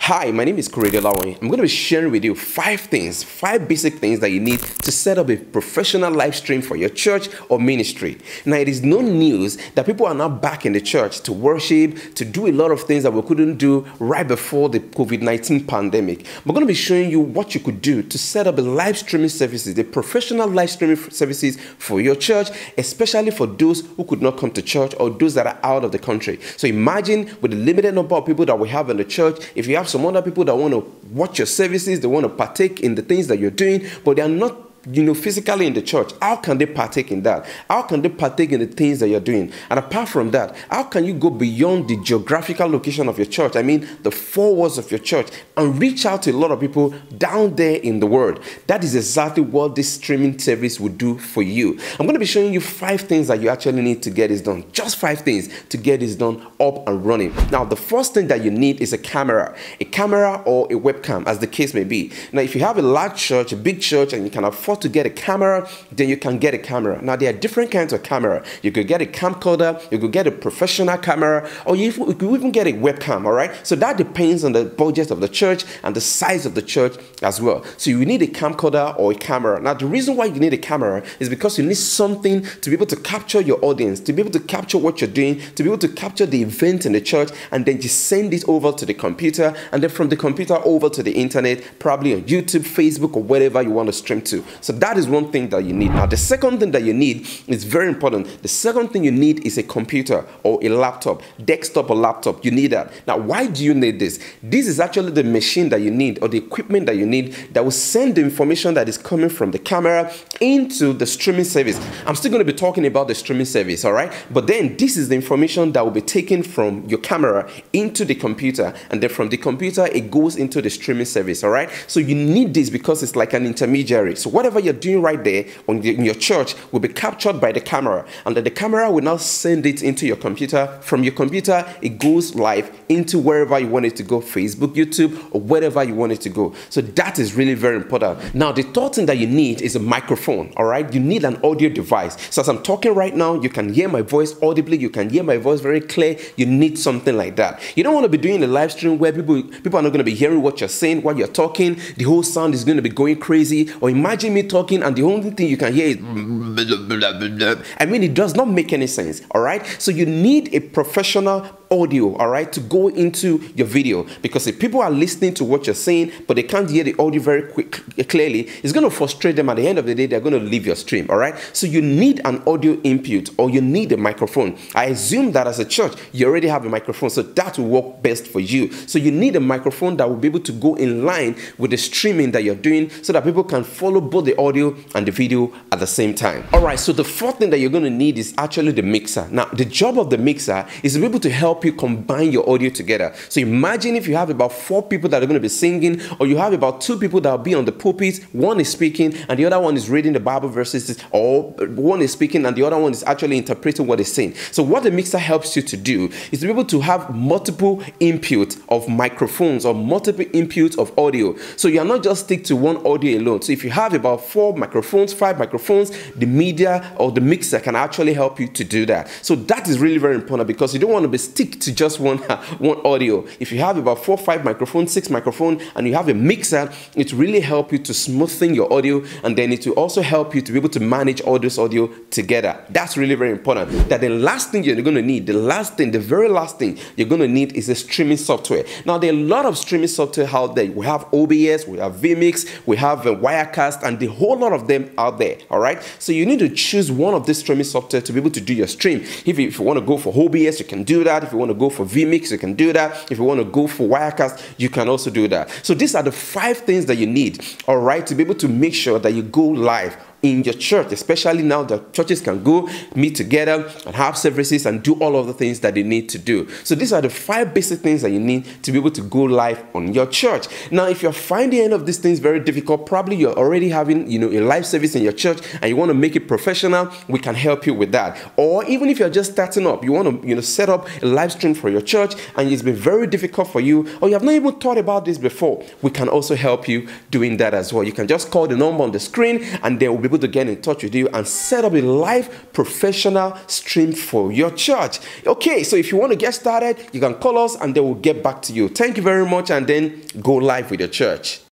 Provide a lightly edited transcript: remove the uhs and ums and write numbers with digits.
Hi, my name is Korede Olawoyin. I'm going to be sharing with you five basic things that you need to set up a professional live stream for your church or ministry. Now, it is no news that people are now back in the church to worship, to do a lot of things that we couldn't do right before the COVID-19 pandemic. We're going to be showing you what you could do to set up a live streaming services, the professional live streaming services for your church, especially for those who could not come to church or those that are out of the country. So imagine with the limited number of people that we have in the church, if you have some other people that want to watch your services, they want to partake in the things that you're doing, but they are not physically in the church. How can they partake in that? How can they partake in the things that you're doing? And apart from that, how can you go beyond the geographical location of your church? I mean, the four walls of your church, and reach out to a lot of people down there in the world. That is exactly what this streaming service would do for you. I'm going to be showing you 5 things that you actually need to get this done. Just 5 things to get this done up and running. Now, the first thing that you need is a camera or a webcam, as the case may be. Now, if you have a large church, a big church, and you can afford to get a camera, then you can get a camera. Now, there are different kinds of camera. You could get a camcorder, you could get a professional camera, or you could even get a webcam, all right? So that depends on the budget of the church and the size of the church as well. So you need a camcorder or a camera. Now, the reason why you need a camera is because you need something to be able to capture your audience, to be able to capture what you're doing, to be able to capture the event in the church, and then just send it over to the computer, and then from the computer over to the internet, probably on YouTube, Facebook, or whatever you want to stream to. So that is one thing that you need. Now, the second thing that you need is very important. The second thing you need is a computer or a laptop, desktop or laptop. You need that. Now, why do you need this? This is actually the machine that you need, or the equipment that you need, that will send the information that is coming from the camera into the streaming service. I'm still going to be talking about the streaming service, all right? But then this is the information that will be taken from your camera into the computer, and then from the computer, it goes into the streaming service, all right? So you need this because it's like an intermediary. So whatever you're doing right there in your church will be captured by the camera, and then the camera will now send it into your computer. From your computer, it goes live into wherever you want it to go, Facebook, YouTube, or wherever you want it to go. So that is really very important. Now, the third thing that you need is a microphone, all right? You need an audio device. So as I'm talking right now, you can hear my voice audibly, you can hear my voice very clear. You need something like that. You don't want to be doing a live stream where people are not going to be hearing what you're saying while you're talking. The whole sound is going to be going crazy. Or imagine me talking and the only thing you can hear is I mean, it does not make any sense, all right? So you need a professional audio, all right, to go into your video, because if people are listening to what you're saying but they can't hear the audio very clearly, it's going to frustrate them. At the end of the day, they're going to leave your stream, all right? So you need an audio input, or you need a microphone. I assume that as a church you already have a microphone, so that will work best for you. So you need a microphone that will be able to go in line with the streaming that you're doing, so that people can follow both the audio and the video at the same time. All right, so the fourth thing that you're going to need is actually the mixer. Now, the job of the mixer is to be able to help you combine your audio together. So imagine if you have about 4 people that are going to be singing, or you have about 2 people that will be on the pulpit. One is speaking and the other one is reading the Bible verses, or one is speaking and the other one is actually interpreting what they're saying. So what the mixer helps you to do is to be able to have multiple input of microphones, or multiple inputs of audio. So you're not just stick to one audio alone. So if you have about 4 microphones, 5 microphones, the media or the mixer can actually help you to do that. So that is really very important, because you don't want to be stick to just one audio. If you have about 4, 5 microphones, 6 microphones, and you have a mixer, it really help you to smoothen your audio, and then it will also help you to be able to manage all this audio together. That's really very important. That the last thing you're going to need, the very last thing you're going to need is a streaming software. Now, there are a lot of streaming software out there. We have OBS, we have VMix, we have Wirecast, and the whole lot of them out there, all right? So you need to choose one of these streaming software to be able to do your stream. If you want to go for OBS, you can do that. If you want to go for VMix, you can do that. If you want to go for Wirecast, you can also do that. So these are the 5 things that you need, all right, to be able to make sure that you go live in your church, especially now that churches can go meet together and have services and do all of the things that they need to do. So these are the 5 basic things that you need to be able to go live on your church. Now, if you're finding any of these things very difficult, probably you're already having a live service in your church and you want to make it professional, we can help you with that. Or even if you're just starting up, you want to set up a live stream for your church and it's been very difficult for you, or you have not even thought about this before, we can also help you doing that as well. You can just call the number on the screen and they will be able able to get in touch with you and set up a live professional stream for your church. Okay, so if you want to get started, you can call us and they will get back to you. Thank you very much, and then go live with your church.